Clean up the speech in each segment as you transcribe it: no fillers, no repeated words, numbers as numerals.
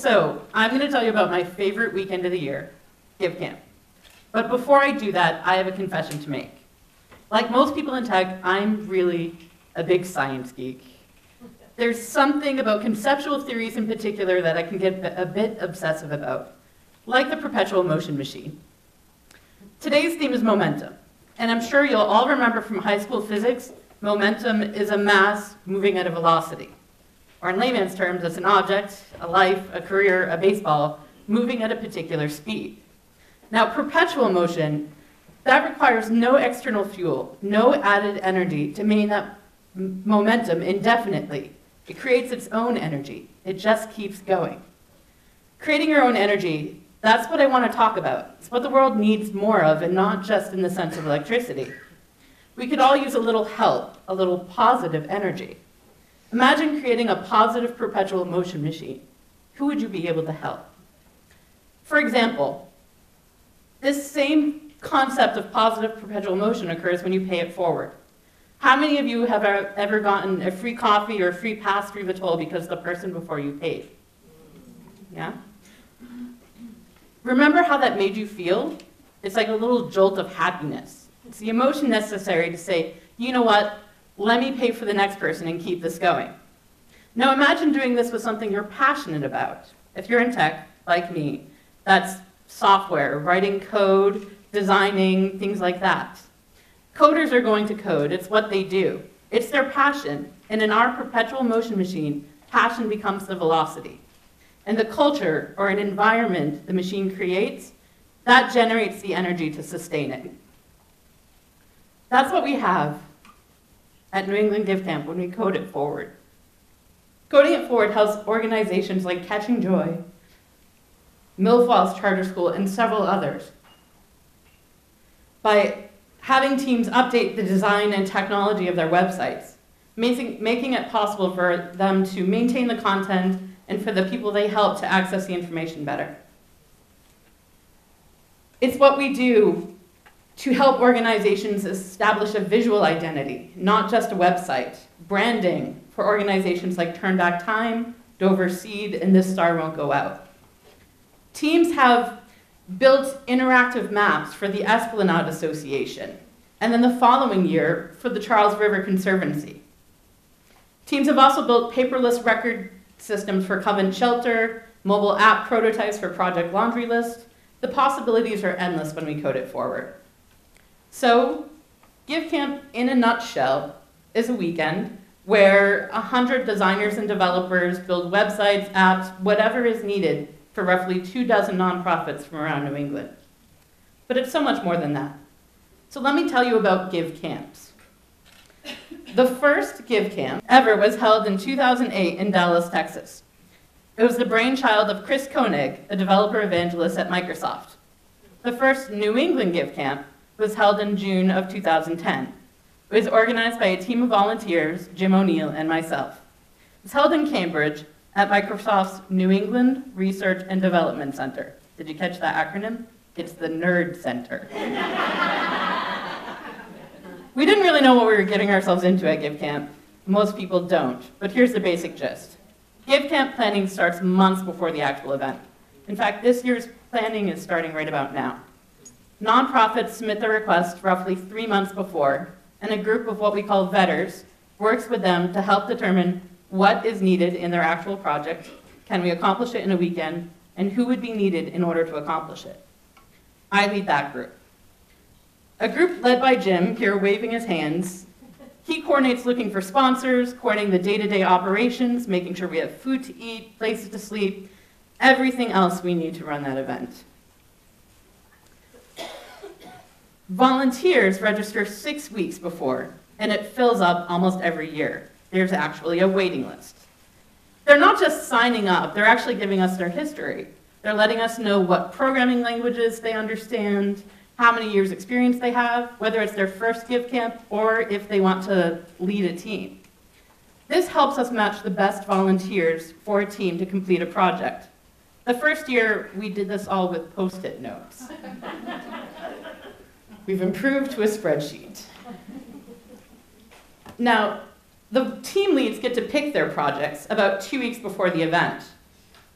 So, I'm going to tell you about my favorite weekend of the year, Give Camp. But before I do that, I have a confession to make. Like most people in tech, I'm really a big science geek. There's something about conceptual theories in particular that I can get a bit obsessive about, like the perpetual motion machine. Today's theme is momentum, and I'm sure you'll all remember from high school physics, momentum is a mass moving at a velocity. Or in layman's terms, it's an object, a life, a career, a baseball, moving at a particular speed. Now, perpetual motion, that requires no external fuel, no added energy to maintain that momentum indefinitely. It creates its own energy. It just keeps going. Creating your own energy, that's what I want to talk about. It's what the world needs more of, and not just in the sense of electricity. We could all use a little help, a little positive energy. Imagine creating a positive perpetual motion machine. Who would you be able to help? For example, this same concept of positive perpetual motion occurs when you pay it forward. How many of you have ever gotten a free coffee or a free pass through the toll because the person before you paid? Yeah? Remember how that made you feel? It's like a little jolt of happiness. It's the emotion necessary to say, you know what, let me pay for the next person and keep this going. Now imagine doing this with something you're passionate about. If you're in tech, like me, that's software, writing code, designing, things like that. Coders are going to code. It's what they do. It's their passion. And in our perpetual motion machine, passion becomes the velocity. And the culture or an environment the machine creates, that generates the energy to sustain it. That's what we have at New England Give Camp when we code it forward. Coding it forward helps organizations like Catching Joy, Mill Falls Charter School, and several others by having teams update the design and technology of their websites, making it possible for them to maintain the content and for the people they help to access the information better. It's what we do to help organizations establish a visual identity, not just a website. Branding for organizations like Turn Back Time, Dover Seed, and This Star Won't Go Out. Teams have built interactive maps for the Esplanade Association, and then the following year for the Charles River Conservancy. Teams have also built paperless record systems for Covenant Shelter, mobile app prototypes for Project Laundry List. The possibilities are endless when we code it forward. So, Give Camp, in a nutshell, is a weekend where 100 designers and developers build websites, apps, whatever is needed for roughly 24 nonprofits from around New England. But it's so much more than that. So let me tell you about Give Camps. The first Give Camp ever was held in 2008 in Dallas, Texas. It was the brainchild of Chris Koenig, a developer evangelist at Microsoft. The first New England Give Camp was held in June of 2010. It was organized by a team of volunteers, Jim O'Neill and myself. It was held in Cambridge at Microsoft's New England Research and Development Center. Did you catch that acronym? It's the Nerd Center. We didn't really know what we were getting ourselves into at Give Camp. Most people don't, but here's the basic gist. Give Camp planning starts months before the actual event. In fact, this year's planning is starting right about now. Nonprofits submit their request roughly 3 months before, and a group of what we call vetters works with them to help determine what is needed in their actual project, can we accomplish it in a weekend, and who would be needed in order to accomplish it. I lead that group. A group led by Jim, here waving his hands. He coordinates looking for sponsors, coordinating the day-to-day operations, making sure we have food to eat, places to sleep, everything else we need to run that event. Volunteers register 6 weeks before, and it fills up almost every year. There's actually a waiting list. They're not just signing up, they're actually giving us their history. They're letting us know what programming languages they understand, how many years experience they have, whether it's their first Give Camp or if they want to lead a team. This helps us match the best volunteers for a team to complete a project. The first year, we did this all with Post-it notes. We've improved to a spreadsheet. Now, the team leads get to pick their projects about 2 weeks before the event.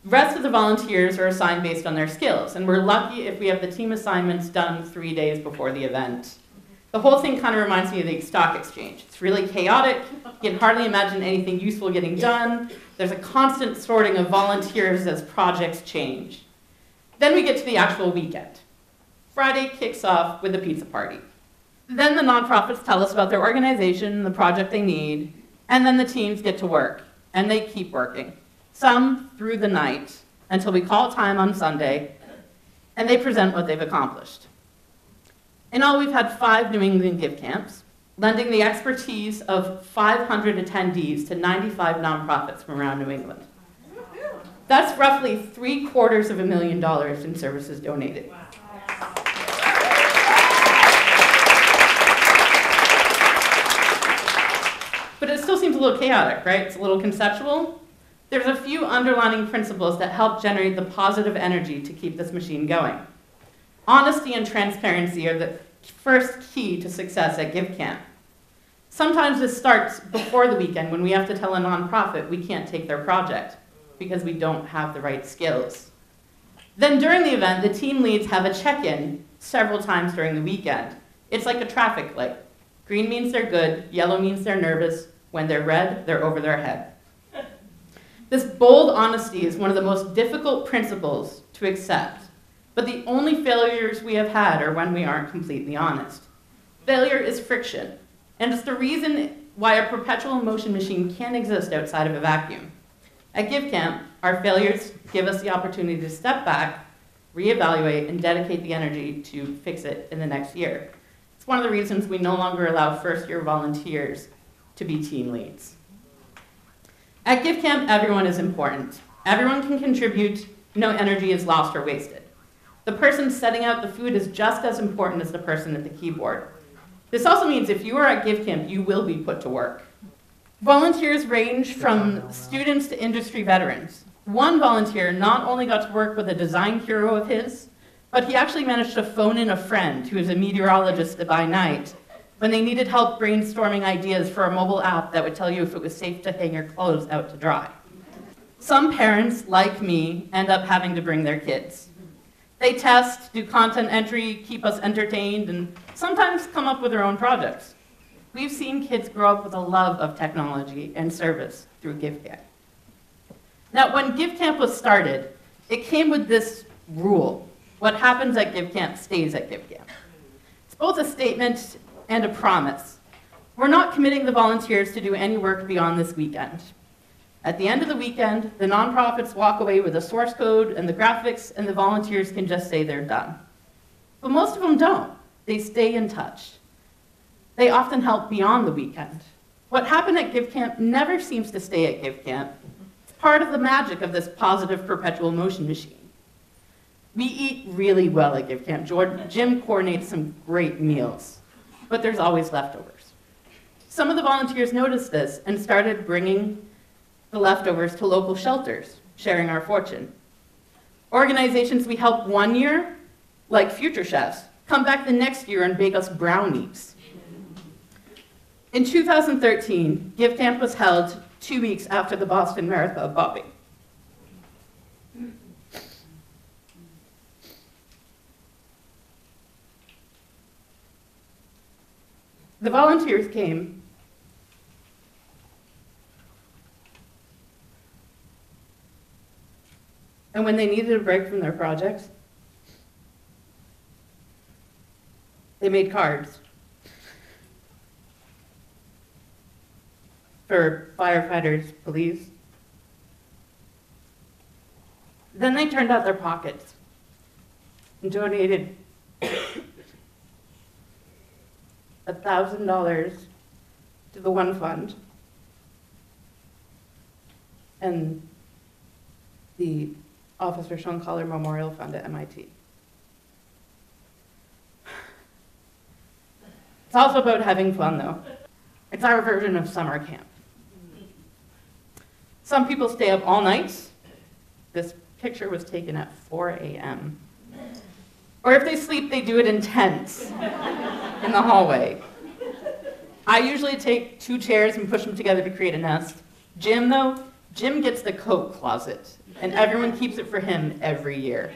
The rest of the volunteers are assigned based on their skills, and we're lucky if we have the team assignments done 3 days before the event. The whole thing kind of reminds me of the stock exchange. It's really chaotic. You can hardly imagine anything useful getting done. There's a constant sorting of volunteers as projects change. Then we get to the actual weekend. Friday kicks off with a pizza party. Then the nonprofits tell us about their organization, the project they need, and then the teams get to work, and they keep working. Some through the night until we call time on Sunday, and they present what they've accomplished. In all, we've had 5 New England Give Camps, lending the expertise of 500 attendees to 95 nonprofits from around New England. That's roughly $750,000 in services donated. Wow. But it still seems a little chaotic, right? It's a little conceptual. There's a few underlying principles that help generate the positive energy to keep this machine going. Honesty and transparency are the first key to success at Give Camp. Sometimes this starts before the weekend when we have to tell a nonprofit we can't take their project because we don't have the right skills. Then during the event, the team leads have a check-in several times during the weekend. It's like a traffic light. Green means they're good, yellow means they're nervous. When they're red, they're over their head. This bold honesty is one of the most difficult principles to accept. But the only failures we have had are when we aren't completely honest. Failure is friction, and it's the reason why a perpetual motion machine can't exist outside of a vacuum. At Give Camp, our failures give us the opportunity to step back, reevaluate, and dedicate the energy to fix it in the next year. It's one of the reasons we no longer allow first-year volunteers to be team leads. At Give Camp, everyone is important. Everyone can contribute, no energy is lost or wasted. The person setting out the food is just as important as the person at the keyboard. This also means if you are at Give Camp, you will be put to work. Volunteers range from students to industry veterans. One volunteer not only got to work with a design hero of his, but he actually managed to phone in a friend who is a meteorologist by night when they needed help brainstorming ideas for a mobile app that would tell you if it was safe to hang your clothes out to dry. Some parents, like me, end up having to bring their kids. They test, do content entry, keep us entertained, and sometimes come up with their own projects. We've seen kids grow up with a love of technology and service through Give Camp. Now, when Give Camp was started, it came with this rule. What happens at Give Camp stays at Give Camp. It's both a statement and a promise. We're not committing the volunteers to do any work beyond this weekend. At the end of the weekend, the nonprofits walk away with the source code and the graphics, and the volunteers can just say they're done. But most of them don't. They stay in touch. They often help beyond the weekend. What happened at Give Camp never seems to stay at Give Camp. It's part of the magic of this positive perpetual motion machine. We eat really well at Give Camp. Jim coordinates some great meals, but there's always leftovers. Some of the volunteers noticed this and started bringing the leftovers to local shelters, sharing our fortune. Organizations we help one year, like Future Chefs, come back the next year and bake us brownies. In 2013, Give Camp was held 2 weeks after the Boston Marathon bombing. The volunteers came and when they needed a break from their projects, they made cards for firefighters, police. Then they turned out their pockets and donated $1,000 to the One Fund and the Officer Sean Collar Memorial Fund at MIT. It's also about having fun, though. It's our version of summer camp. Some people stay up all night. This picture was taken at 4 a.m. Or if they sleep, they do it in tents in the hallway. I usually take 2 chairs and push them together to create a nest. Jim, though, Jim gets the coat closet. and everyone keeps it for him every year.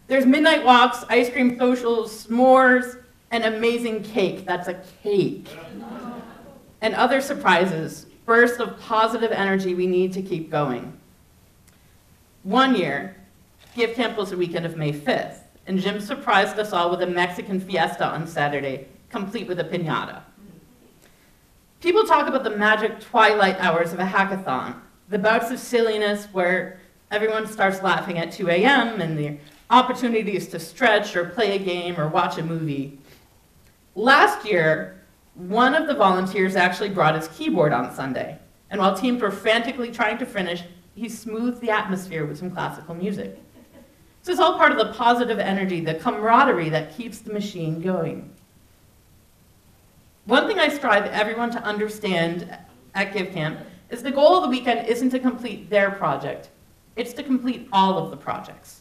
There's midnight walks, ice cream socials, s'mores, and amazing cake. That's a cake. And other surprises, bursts of positive energy we need to keep going. One year, Give Camp was the weekend of May 5th, and Jim surprised us all with a Mexican fiesta on Saturday, complete with a piñata. People talk about the magic twilight hours of a hackathon, the bouts of silliness where everyone starts laughing at 2 a.m. and the opportunities to stretch or play a game or watch a movie. Last year, one of the volunteers actually brought his keyboard on Sunday, and while teams were frantically trying to finish, he smoothed the atmosphere with some classical music. This is all part of the positive energy, the camaraderie that keeps the machine going. One thing I strive everyone to understand at Give Camp is the goal of the weekend isn't to complete their project, it's to complete all of the projects.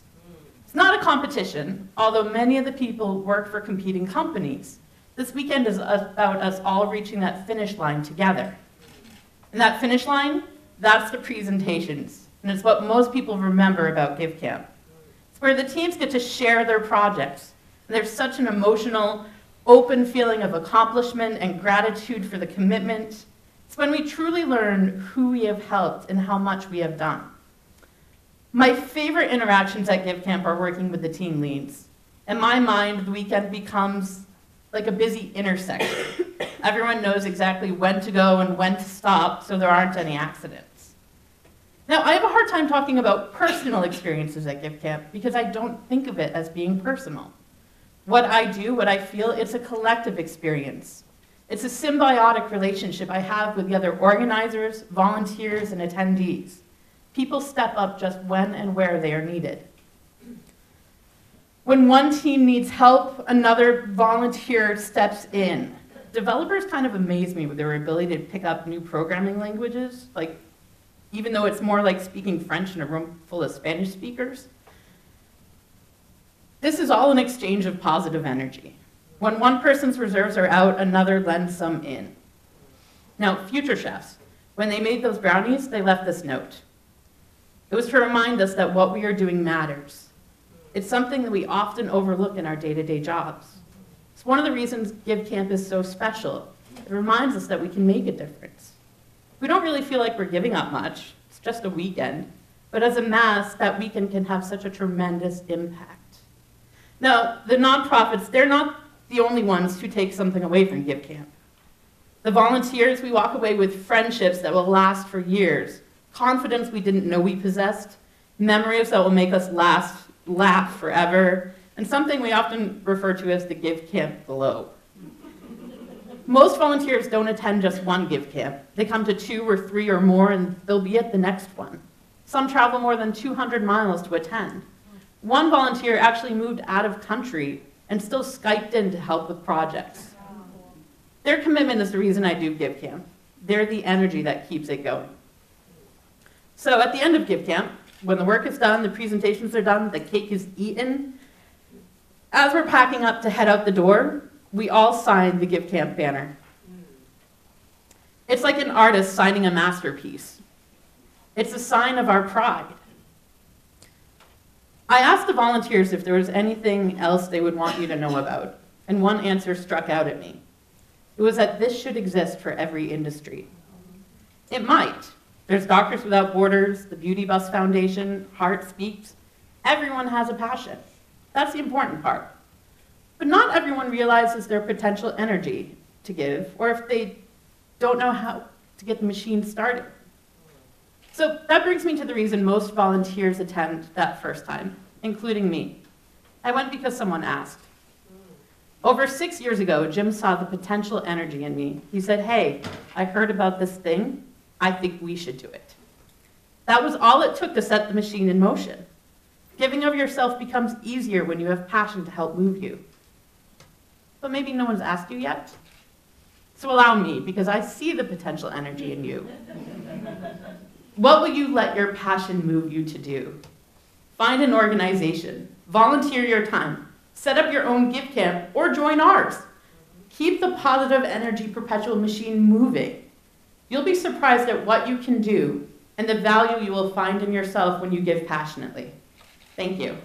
It's not a competition, although many of the people work for competing companies. This weekend is about us all reaching that finish line together. And that finish line, that's the presentations, and it's what most people remember about Give Camp. It's where the teams get to share their projects, and there's such an emotional, open feeling of accomplishment and gratitude for the commitment. It's when we truly learn who we have helped and how much we have done. My favorite interactions at Give Camp are working with the team leads. In my mind, the weekend becomes like a busy intersection. Everyone knows exactly when to go and when to stop, so there aren't any accidents. Now, I have a hard time talking about personal experiences at Give Camp because I don't think of it as being personal. What I do, what I feel, it's a collective experience. It's a symbiotic relationship I have with the other organizers, volunteers, and attendees. People step up just when and where they are needed. When one team needs help, another volunteer steps in. Developers kind of amaze me with their ability to pick up new programming languages, like even though it's more like speaking French in a room full of Spanish speakers. This is all an exchange of positive energy. When one person's reserves are out, another lends some in. Now, future chefs, when they made those brownies, they left this note. It was to remind us that what we are doing matters. It's something that we often overlook in our day-to-day jobs. It's one of the reasons Give Camp is so special. It reminds us that we can make a difference. We don't really feel like we're giving up much. It's just a weekend. But as a mass, that weekend can have such a tremendous impact. Now, the nonprofits, they're not the only ones who take something away from Give Camp. The volunteers, we walk away with friendships that will last for years, confidence we didn't know we possessed, memories that will make us laugh forever, and something we often refer to as the Give Camp glow. Most volunteers don't attend just one Give Camp. They come to 2 or 3 or more, and they'll be at the next one. Some travel more than 200 miles to attend. One volunteer actually moved out of country and still Skyped in to help with projects. Their commitment is the reason I do Give Camp. They're the energy that keeps it going. So at the end of Give Camp, when the work is done, the presentations are done, the cake is eaten, as we're packing up to head out the door, we all sign the Give Camp banner. It's like an artist signing a masterpiece. It's a sign of our pride. I asked the volunteers if there was anything else they would want you to know about, and one answer struck out at me. It was that this should exist for every industry. It might. There's Doctors Without Borders, the Beauty Bus Foundation, Heart Speaks. Everyone has a passion. That's the important part. But not everyone realizes their potential energy to give, or if they don't know how to get the machine started. So that brings me to the reason most volunteers attend that first time, including me. I went because someone asked. Over 6 years ago, Jim saw the potential energy in me. He said, "Hey, I heard about this thing. I think we should do it." That was all it took to set the machine in motion. Giving of yourself becomes easier when you have passion to help move you. But maybe no one's asked you yet. So allow me, because I see the potential energy in you. What will you let your passion move you to do? Find an organization, volunteer your time, set up your own Give Camp, or join ours. Keep the positive energy perpetual machine moving. You'll be surprised at what you can do and the value you will find in yourself when you give passionately. Thank you.